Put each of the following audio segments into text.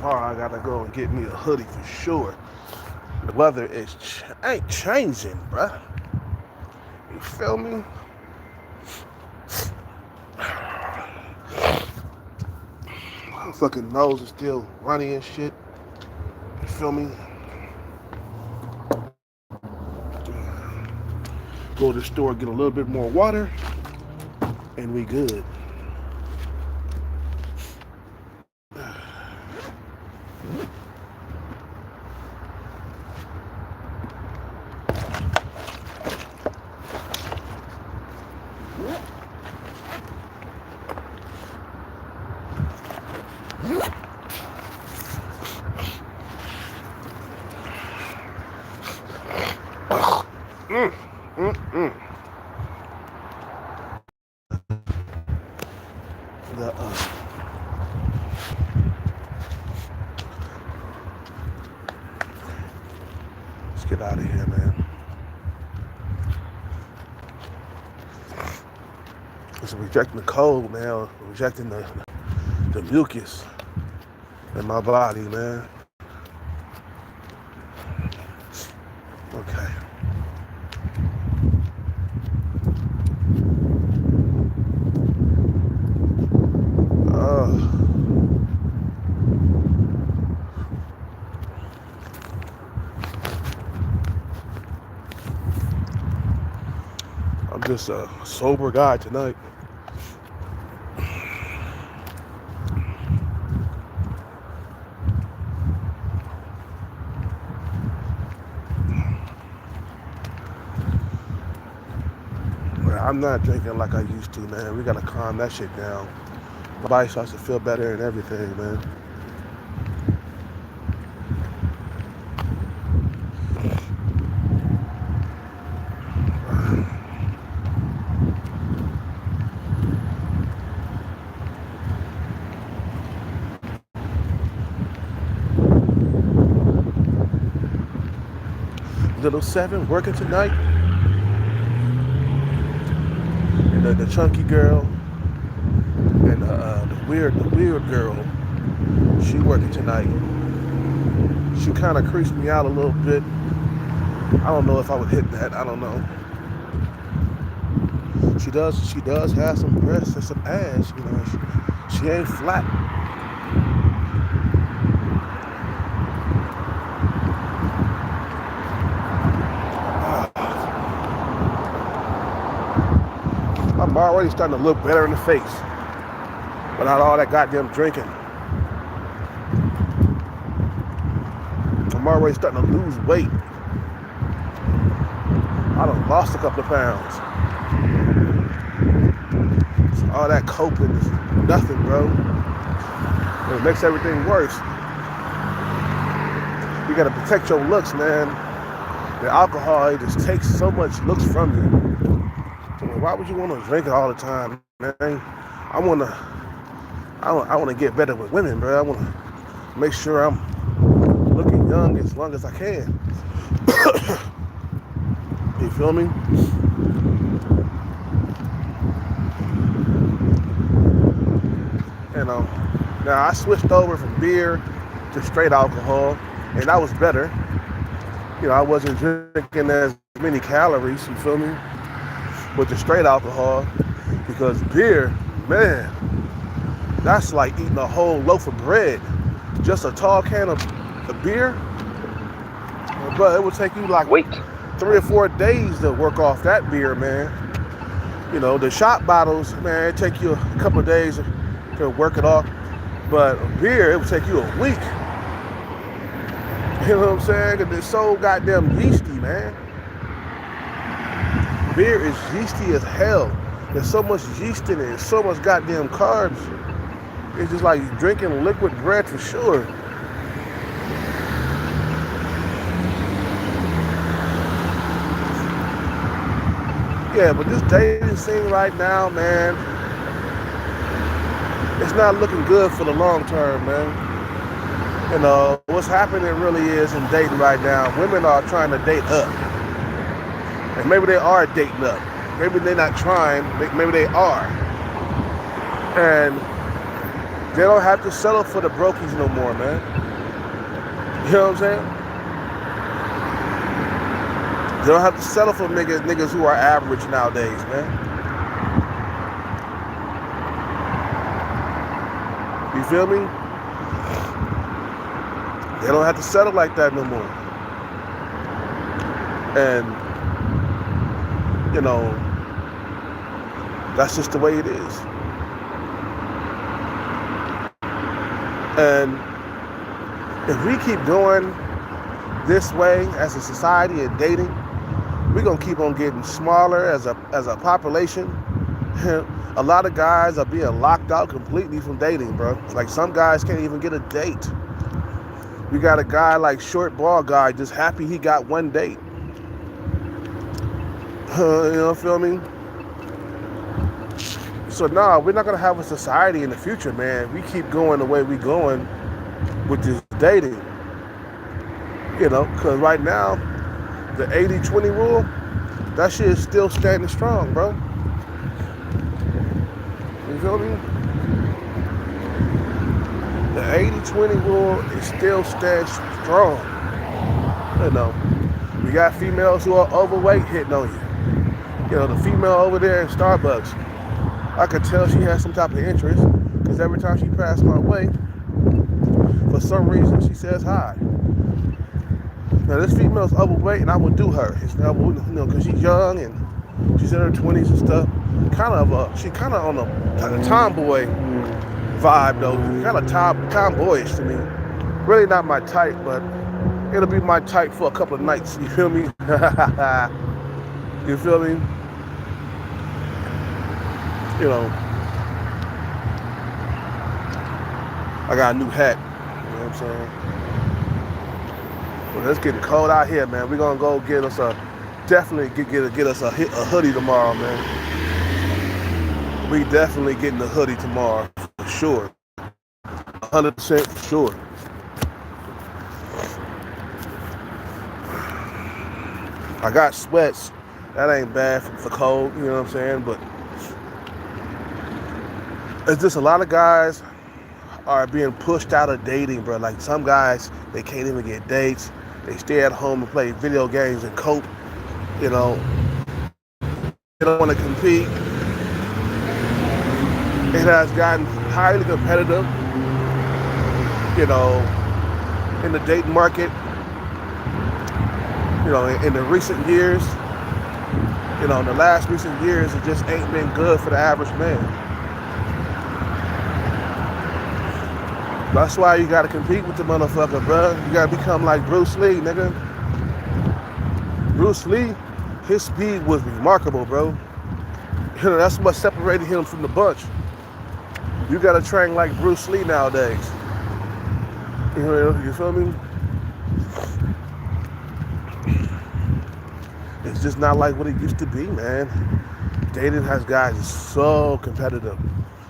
tomorrow I gotta go and get me a hoodie for sure. The weather ain't changing, bruh. You feel me? My fucking nose is still runny and shit. You feel me? Go to the store, get a little bit more water, and we good. The, let's get out of here, man. It's rejecting the cold, man. Rejecting the mucus in my body, man. Okay. I'm just a sober guy tonight. I'm not drinking like I used to, man. We gotta calm that shit down. My body starts to feel better and everything, man. Little Seven working tonight. And the chunky girl and the weird girl, she working tonight. She kind of creased me out a little bit. I don't know if I would hit that. I don't know. She does have some breasts and some ass. You know, she ain't flat. I'm already starting to look better in the face without all that goddamn drinking. I'm already starting to lose weight. I done lost a couple of pounds. So all that coping is nothing, bro. It makes everything worse. You gotta protect your looks, man. The alcohol, it just takes so much looks from you. Why would you want to drink it all the time, man? I want to get better with women, bro. I want to make sure I'm looking young as long as I can. You feel me? You know, now I switched over from beer to straight alcohol, and that was better. You know, I wasn't drinking as many calories, you feel me? With the straight alcohol, because beer, man, that's like eating a whole loaf of bread. Just a tall can of beer, but it would take you like 3 or 4 days to work off that beer, man. You know, the shot bottles, man, it take you a couple of days to work it off, but beer, it would take you a week. You know what I'm saying? Because it's so goddamn yeasty, man. Beer is yeasty as hell. There's so much yeast in it, so much goddamn carbs. It's just like drinking liquid bread for sure. Yeah, but this dating scene right now, man, it's not looking good for the long term, man. You know, what's happening really is in dating right now, women are trying to date up. And maybe they are dating up. Maybe they're not trying, maybe they are. And they don't have to settle for the brokies no more, man. You know what I'm saying? You don't have to settle for niggas who are average nowadays, man. You feel me? They don't have to settle like that no more. And, you know, that's just the way it is. And if we keep going this way as a society and dating, we're gonna keep on getting smaller as a population. A lot of guys are being locked out completely from dating, bro. Like some guys can't even get a date. We got a guy like Short Ball Guy just happy he got one date. You know, feel me? So nah, we're not gonna have a society in the future, man. We keep going the way we going with this dating. You know, cause right now, the 80-20 rule, that shit is still standing strong, bro. You feel me? The 80-20 rule is still stands strong. You know, we got females who are overweight hitting on you. You know, the female over there in Starbucks, I could tell she has some type of interest because every time she passed my way, for some reason she says hi. Now this female's overweight and I would do her. You know, because she's young and she's in her 20s and stuff. She kind of on a tomboy vibe though. Kind of tomboyish to me. Really not my type, but it'll be my type for a couple of nights. You feel me? You feel me? You know, I got a new hat. You know what I'm saying? Well, it's getting cold out here, man. We're gonna go get us definitely get us a hoodie tomorrow, man. We definitely getting a hoodie tomorrow, for sure. 100% for sure. I got sweats. That ain't bad for cold, you know what I'm saying? But it's just a lot of guys are being pushed out of dating, bro. Like some guys, they can't even get dates. They stay at home and play video games and cope. You know, they don't want to compete. It has gotten highly competitive, you know, in the dating market. You know, in the recent years, you know, in the last recent years, it just ain't been good for the average man. That's why you gotta compete with the motherfucker, bro. You gotta become like Bruce Lee, nigga. Bruce Lee, his speed was remarkable, bro. You know, that's what separated him from the bunch. You gotta train like Bruce Lee nowadays. You know, you feel me? It's just not like what it used to be, man. Dating has guys so competitive.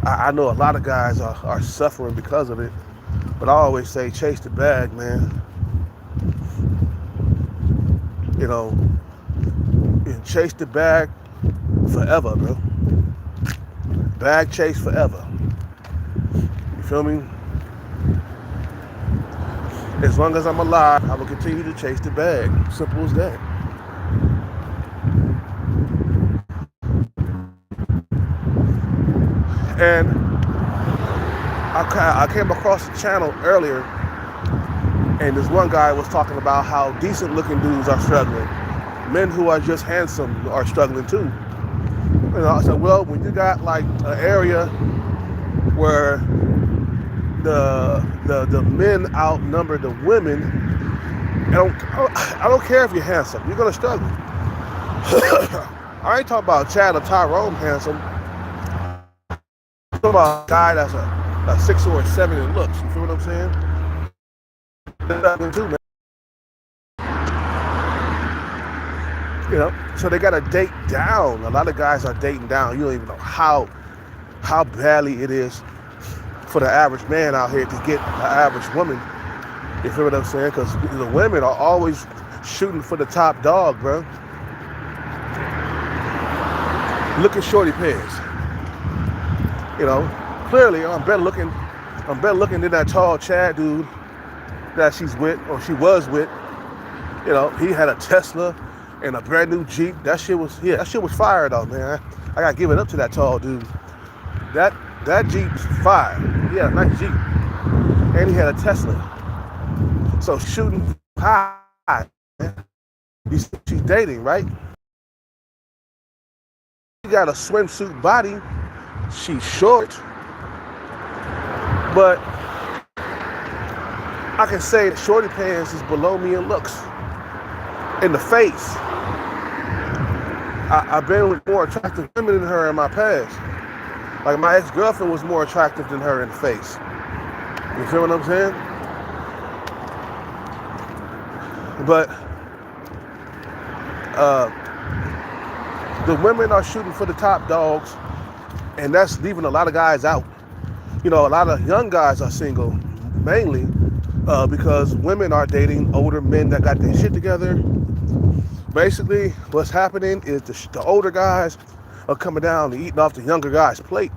I know a lot of guys are suffering because of it. But I always say chase the bag, man. You know, chase the bag forever, bro. Bag chase forever. You feel me? As long as I'm alive, I will continue to chase the bag. Simple as that. And I came across the channel earlier, and this one guy was talking about how decent looking dudes are struggling. Men who are just handsome are struggling too. You know, I said, well, when you got like an area where the men outnumber the women, I don't care if you're handsome, you're gonna struggle. I ain't talking about Chad or Tyrone handsome. I'm talking about a guy that's a 6 or a 7 in looks. You feel what I'm saying? Too, man. You know, so they gotta date down. A lot of guys are dating down. You don't even know how badly it is for the average man out here to get an average woman. You feel what I'm saying? Because the women are always shooting for the top dog, bro. Look at Shorty Pez. You know, clearly I'm better looking than that tall Chad dude. that she's with or she was with, you know, he had a Tesla and a brand new Jeep. That shit was fire though, man. I gotta give it up to that tall dude. That Jeep's fire. He had a nice Jeep, and he had a Tesla. So shooting high, man. She's dating, right? She got a swimsuit body. She's short, but I can say that Shorty Pants is below me in looks. In the face. I've been with more attractive women than her in my past. Like my ex-girlfriend was more attractive than her in the face. You feel what I'm saying? But the women are shooting for the top dogs, and that's leaving a lot of guys out. You know, a lot of young guys are single, mainly because women are dating older men that got their shit together. Basically, what's happening is the older guys are coming down and eating off the younger guys' plate.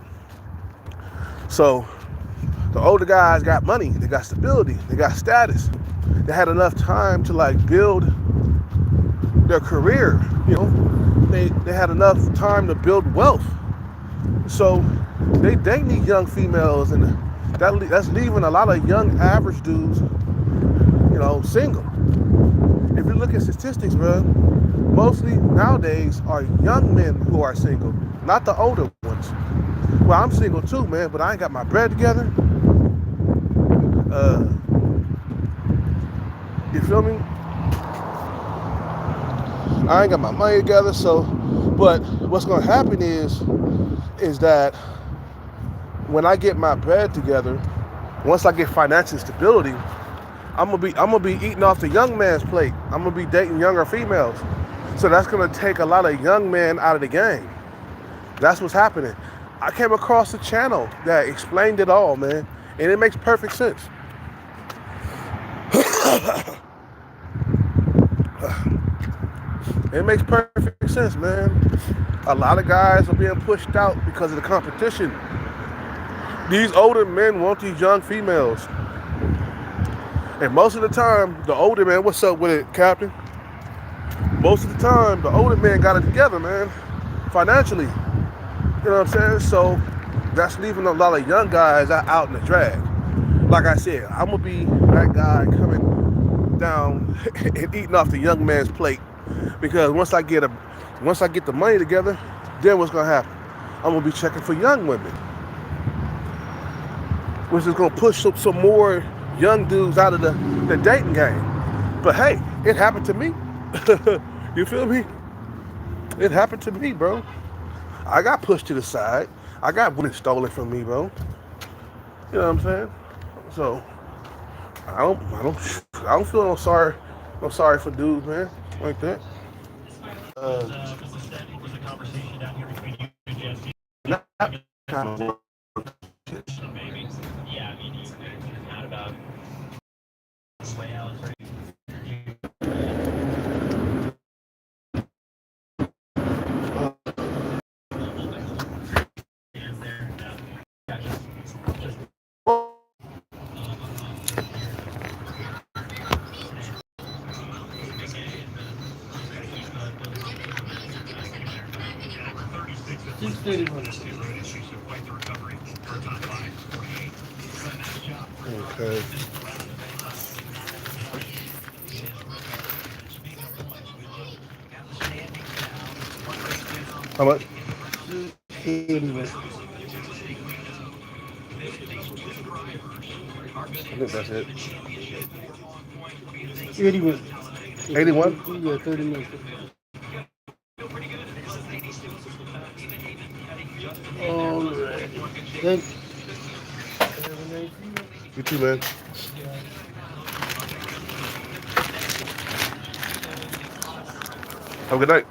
So the older guys got money, they got stability, they got status. They had enough time to like build their career, you know. They had enough time to build wealth. So they date these young females, and that's leaving a lot of young average dudes, you know, single. If you look at statistics, bro, mostly nowadays are young men who are single, not the older ones. Well, I'm single too, man, but I ain't got my bread together. You feel me? I ain't got my money together, so, but what's gonna happen is that when I get my bread together, once I get financial stability, I'm gonna be eating off the young man's plate. I'm gonna be dating younger females. So that's gonna take a lot of young men out of the game. That's what's happening. I came across a channel that explained it all, man, and it makes perfect sense. It makes perfect sense, man. A lot of guys are being pushed out because of the competition. These older men want these young females. And most of the time, the older man, what's up with it, Captain? Most of the time, the older man got it together, man, financially. You know what I'm saying? So that's leaving a lot of young guys out in the drag. Like I said, I'm gonna be that guy coming down and eating off the young man's plate. Because once I get the money together, then what's gonna happen? I'm gonna be checking for young women, which is gonna push some more young dudes out of the dating game. But hey, it happened to me. You feel me? It happened to me, bro. I got pushed to the side. I got women stolen from me, bro. You know what I'm saying? So I don't feel no sorry for dudes, man, like that. Not kind of okay. How much? I think that's it. 81. 81? Yeah, 30 minutes. All right. Thanks. You too, man. Have a good night.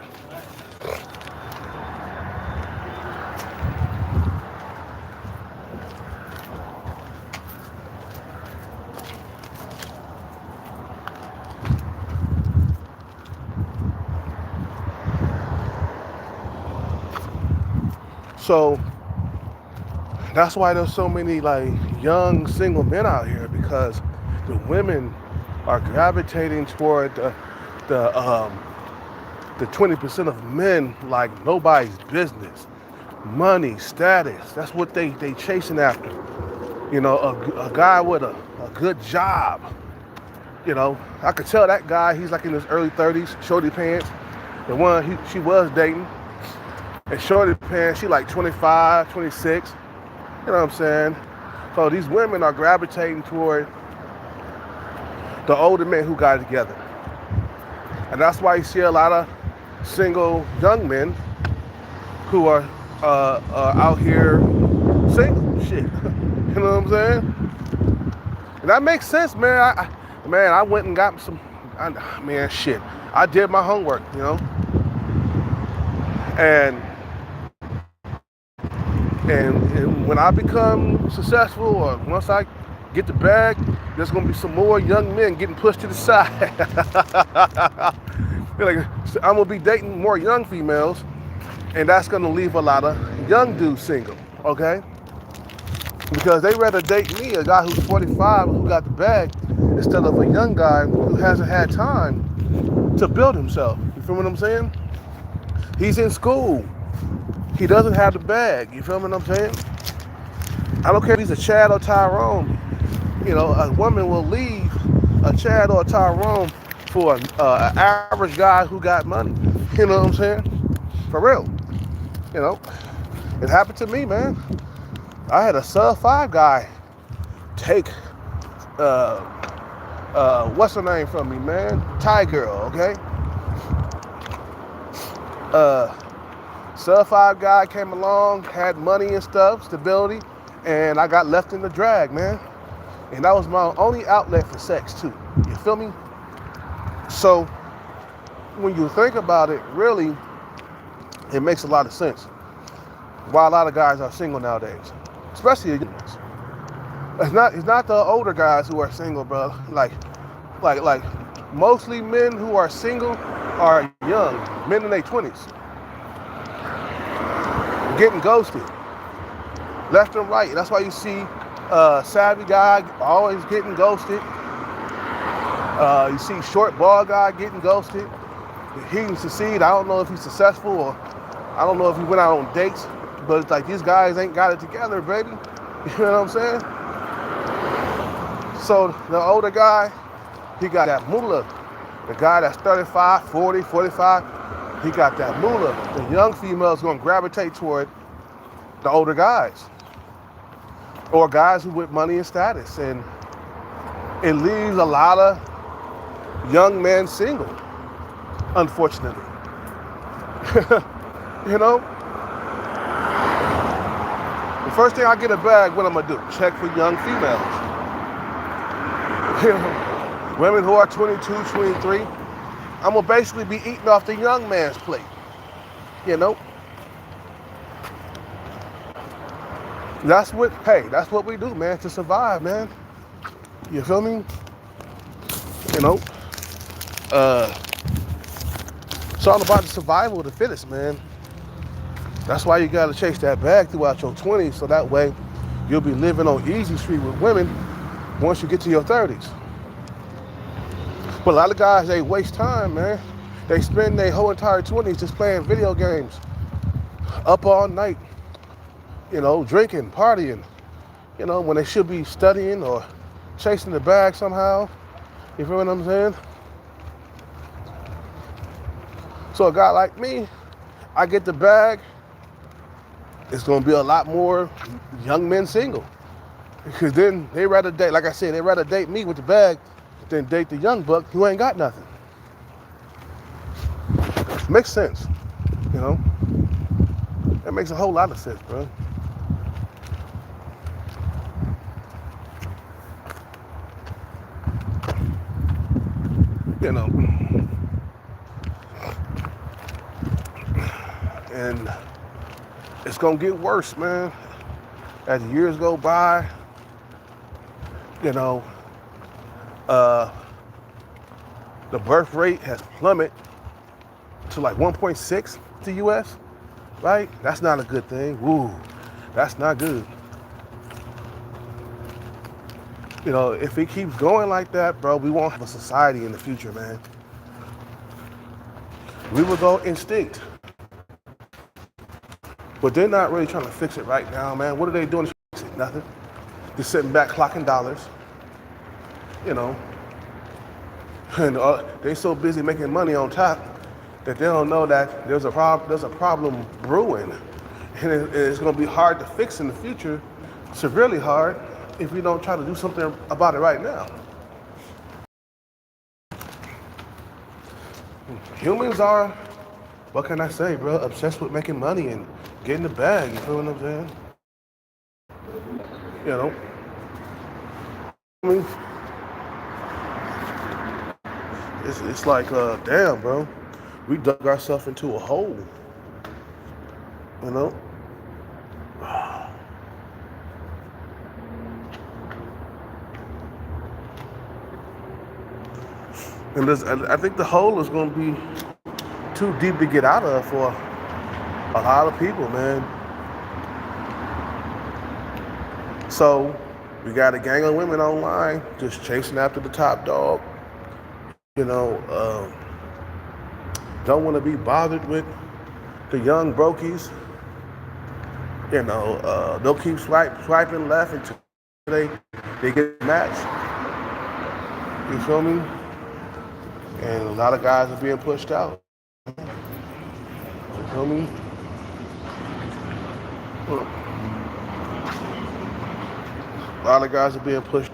So that's why there's so many like young single men out here, because the women are gravitating toward the 20% of men like nobody's business. Money, status, that's what they chasing after. You know, a guy with a good job. You know, I could tell that guy, he's like in his early 30s, shorty pants. The one she was dating. And shorty pants, she like 25, 26. You know what I'm saying? So these women are gravitating toward the older men who got it together. And that's why you see a lot of single young men who are out here single. Shit. You know what I'm saying? And that makes sense, man. I went and got some, shit. I did my homework, you know? And when I become successful, or once I get the bag, there's gonna be some more young men getting pushed to the side. Like, I'm gonna be dating more young females, and that's gonna leave a lot of young dudes single, okay? Because they rather date me, a guy who's 45 who got the bag, instead of a young guy who hasn't had time to build himself. You feel what I'm saying? He's in school. He doesn't have the bag. You feel what I'm saying? I don't care if he's a Chad or Tyrone. You know, a woman will leave a Chad or a Tyrone for an average guy who got money. You know what I'm saying? For real. You know, it happened to me, man. I had a sub-5 guy take, what's her name from me, man? Thai girl, okay? Sub-5 guy came along, had money and stuff, stability, and I got left in the drag, man. And that was my only outlet for sex, too. You feel me? So, when you think about it, really, it makes a lot of sense why a lot of guys are single nowadays, especially the young ones. It's not the older guys who are single, bro. Like mostly men who are single are young, men in their 20s. Getting ghosted, left and right. That's why you see savvy guy always getting ghosted. You see short bald guy getting ghosted. He can succeed. I don't know if he's successful, or I don't know if he went out on dates, but it's like these guys ain't got it together, baby. You know what I'm saying? So the older guy, he got that moolah. The guy that's 35, 40, 45, he got that moolah. The young female's gonna gravitate toward the older guys, or guys who with money and status, and it leaves a lot of young men single, unfortunately. You know? The first thing I get a bag, what I'm gonna do? Check for young females. You know, women who are 22, 23, I'm gonna basically be eating off the young man's plate. You know? That's what we do, man, to survive, man. You feel me? You know? It's all about the survival of the fittest, man. That's why you gotta chase that bag throughout your 20s, so that way you'll be living on easy street with women once you get to your 30s. But a lot of guys, they waste time, man. They spend their whole entire 20s just playing video games, up all night, you know, drinking, partying, you know, when they should be studying or chasing the bag somehow. You feel what I'm saying? So a guy like me, I get the bag, it's gonna be a lot more young men single. Because then they rather date, like I said, they rather date me with the bag than date the young buck who ain't got nothing. Makes sense, you know? That makes a whole lot of sense, bro. You know, and it's gonna get worse, man. As years go by, you know, the birth rate has plummeted to like 1.6 to US, right? That's not a good thing. Woo, that's not good. You know, if it keeps going like that, bro, we won't have a society in the future, man. We will go extinct. But they're not really trying to fix it right now, man. What are they doing to fix it? Nothing. They're sitting back clocking dollars, you know. And they're so busy making money on top that they don't know that there's a problem brewing. And it's going to be hard to fix in the future, severely hard, if we don't try to do something about it right now. Humans are, what can I say, bro, obsessed with making money and getting the bag, you feel what I'm saying? You know? I mean, it's like, damn, bro, we dug ourselves into a hole, you know? And I think the hole is going to be too deep to get out of for a lot of people, man. So we got a gang of women online just chasing after the top dog. You know, don't want to be bothered with the young brokies. You know, they'll keep swiping left until they get matched. You feel me? And a lot of guys are being pushed out. You feel me? A lot of guys are being pushed out.